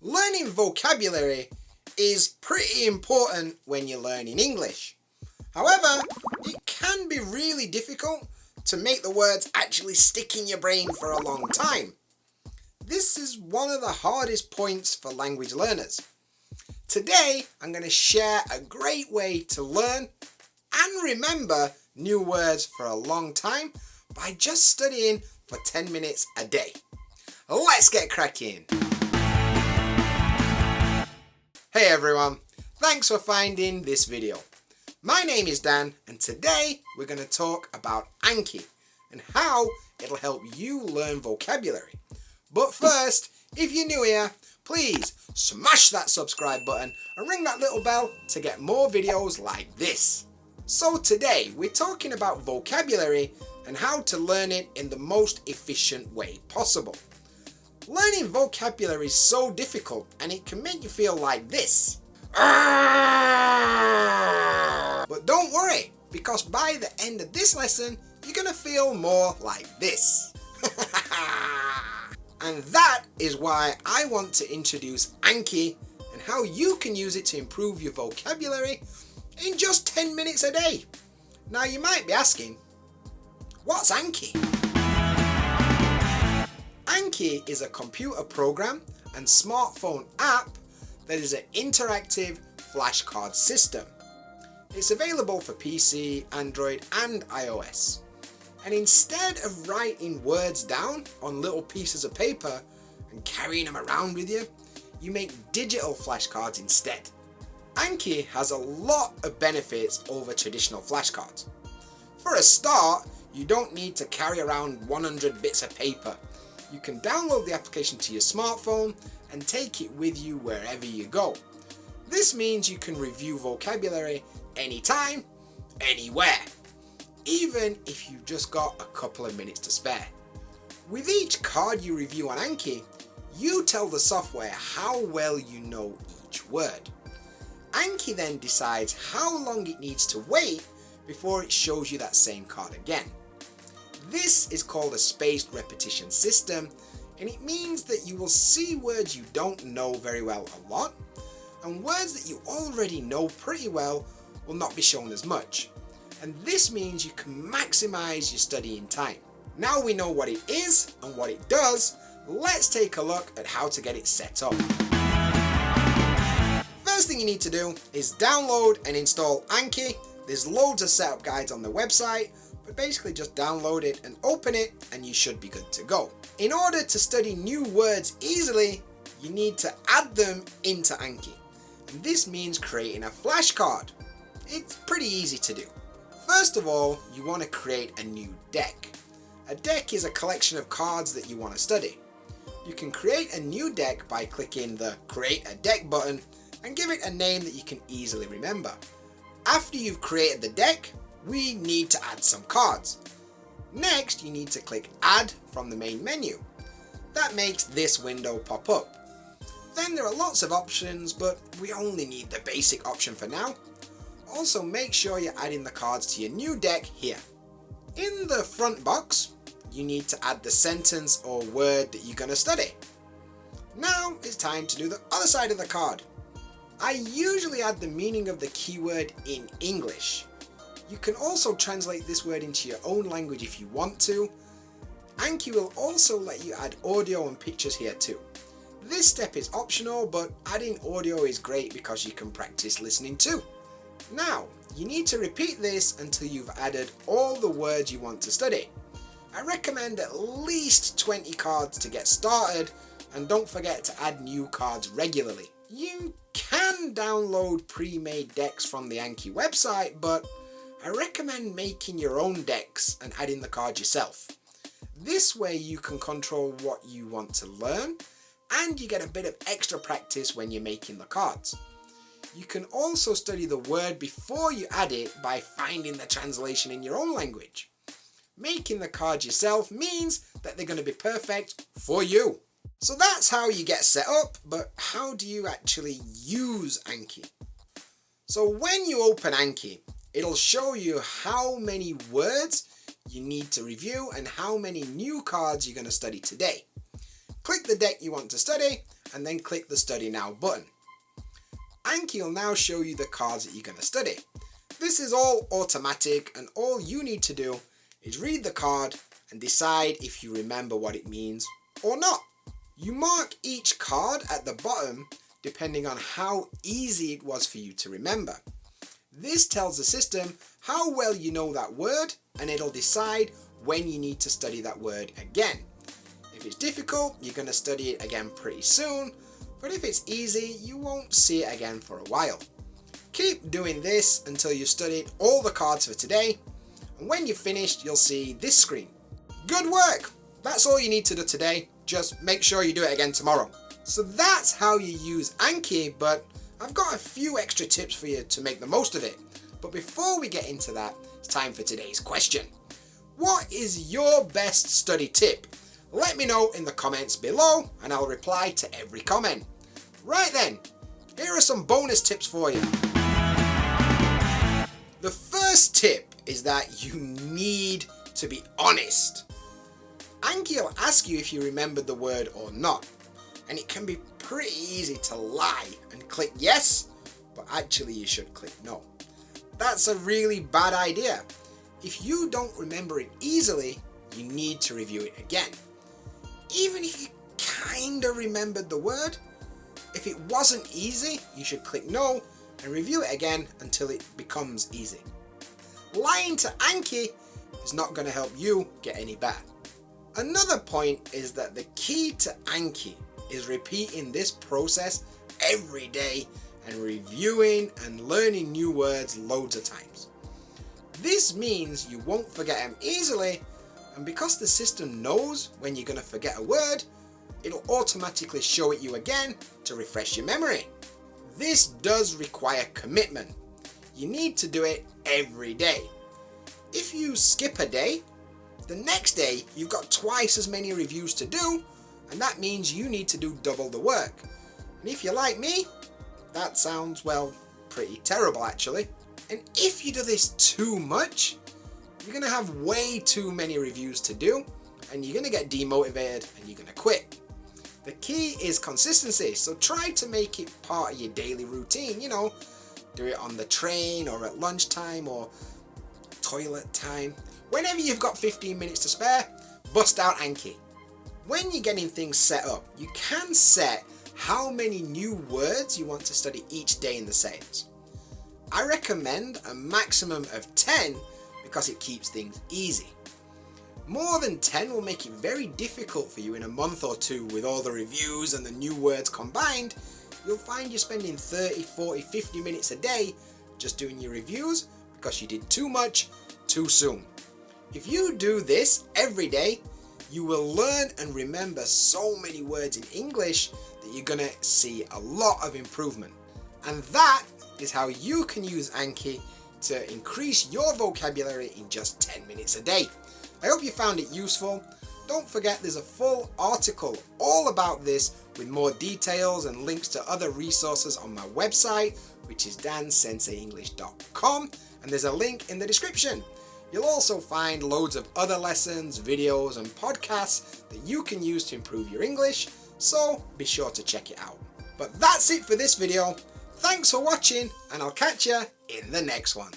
Learning vocabulary is pretty important when you're learning English. However, it can be really difficult to make the words actually stick in your brain for a long time. This is one of the hardest points for language learners. Today, I'm going to share a great way to learn and remember new words for a long time by just studying for 10 minutes a day. Let's get cracking! Hey everyone, thanks for finding this video. My name is Dan and today we're going to talk about Anki and how it'll help you learn vocabulary. But first, if you're new here, please smash that subscribe button and ring that little bell to get more videos like this. So today we're talking about vocabulary and how to learn it in the most efficient way possible. Learning vocabulary is so difficult and it can make you feel like this. But don't worry, because by the end of this lesson, you're going to feel more like this. And that is why I want to introduce Anki and how you can use it to improve your vocabulary in just 10 minutes a day. Now you might be asking, what's Anki? Anki is a computer program and smartphone app that is an interactive flashcard system. It's available for PC, Android and iOS. And instead of writing words down on little pieces of paper and carrying them around with you, you make digital flashcards instead. Anki has a lot of benefits over traditional flashcards. For a start, you don't need to carry around 100 bits of paper. You can download the application to your smartphone and take it with you wherever you go. This means you can review vocabulary anytime, anywhere, even if you've just got a couple of minutes to spare. With each card you review on Anki, you tell the software how well you know each word. Anki then decides how long it needs to wait before it shows you that same card again. This is called a spaced repetition system, and it means that you will see words you don't know very well a lot, and words that you already know pretty well will not be shown as much. And this means you can maximize your studying time. Now we know what it is and what it does, let's take a look at how to get it set up. First thing you need to do is download and install Anki. There's loads of setup guides on the website, but basically just download it and open it and you should be good to go. In order to study new words easily, you need to add them into Anki. And this means creating a flashcard. It's pretty easy to do. First of all, you want to create a new deck. A deck is a collection of cards that you want to study. You can create a new deck by clicking the Create a Deck button and give it a name that you can easily remember. After you've created the deck, we need to add some cards. Next, you need to click Add from the main menu. That makes this window pop up. Then there are lots of options, but we only need the basic option for now. Also, make sure you're adding the cards to your new deck here. In the front box, you need to add the sentence or word that you're going to study. Now it's time to do the other side of the card. I usually add the meaning of the keyword in English. You can also translate this word into your own language if you want to. Anki will also let you add audio and pictures here too. This step is optional, but adding audio is great because you can practice listening too. Now, you need to repeat this until you've added all the words you want to study. I recommend at least 20 cards to get started, and don't forget to add new cards regularly. You can download pre-made decks from the Anki website, but I recommend making your own decks and adding the cards yourself. This way you can control what you want to learn and you get a bit of extra practice when you're making the cards. You can also study the word before you add it by finding the translation in your own language. Making the cards yourself means that they're going to be perfect for you. So that's how you get set up, but how do you actually use Anki? So when you open Anki, it'll show you how many words you need to review and how many new cards you're going to study today. Click the deck you want to study and then click the Study Now button. Anki will now show you the cards that you're going to study. This is all automatic, and all you need to do is read the card and decide if you remember what it means or not. You mark each card at the bottom depending on how easy it was for you to remember. This tells the system how well you know that word, and it'll decide when you need to study that word again. If it's difficult, you're going to study it again pretty soon, but if it's easy, you won't see it again for a while. Keep doing this until you've studied all the cards for today, and when you've finished, you'll see this screen. Good work! That's all you need to do today. Just make sure you do it again tomorrow. So that's how you use Anki, but I've got a few extra tips for you to make the most of it. But before we get into that, it's time for today's question. What is your best study tip? Let me know in the comments below and I'll reply to every comment. Right then, here are some bonus tips for you. The first tip is that you need to be honest. Anki will ask you if you remembered the word or not, and it can be pretty easy to lie and click yes, but actually you should click no. That's a really bad idea. If you don't remember it easily, you need to review it again. Even if you kinda remembered the word, if it wasn't easy, you should click no and review it again until it becomes easy. Lying to Anki is not going to help you get any better. Another point is that the key to Anki is repeating this process every day and reviewing and learning new words loads of times. This means you won't forget them easily, and because the system knows when you're going to forget a word, it'll automatically show it you again to refresh your memory. This does require commitment. You need to do it every day. If you skip a day, the next day you've got twice as many reviews to do, and that means you need to do double the work. And if you're like me, that sounds, well, pretty terrible actually. And if you do this too much, you're going to have way too many reviews to do, and you're going to get demotivated and you're going to quit. The key is consistency, so try to make it part of your daily routine, do it on the train or at lunchtime or toilet time. Whenever you've got 15 minutes to spare, bust out Anki. When you're getting things set up, you can set how many new words you want to study each day in the settings. I recommend a maximum of 10 because it keeps things easy. More than 10 will make it very difficult for you in a month or two with all the reviews and the new words combined. You'll find you're spending 30, 40, 50 minutes a day just doing your reviews because you did too much too soon. If you do this every day, you will learn and remember so many words in English that you're going to see a lot of improvement. And that is how you can use Anki to increase your vocabulary in just 10 minutes a day. I hope you found it useful. Don't forget there's a full article all about this with more details and links to other resources on my website, which is dansenseienglish.com, and there's a link in the description. You'll also find loads of other lessons, videos and podcasts that you can use to improve your English, so be sure to check it out. But that's it for this video. Thanks for watching, and I'll catch you in the next one.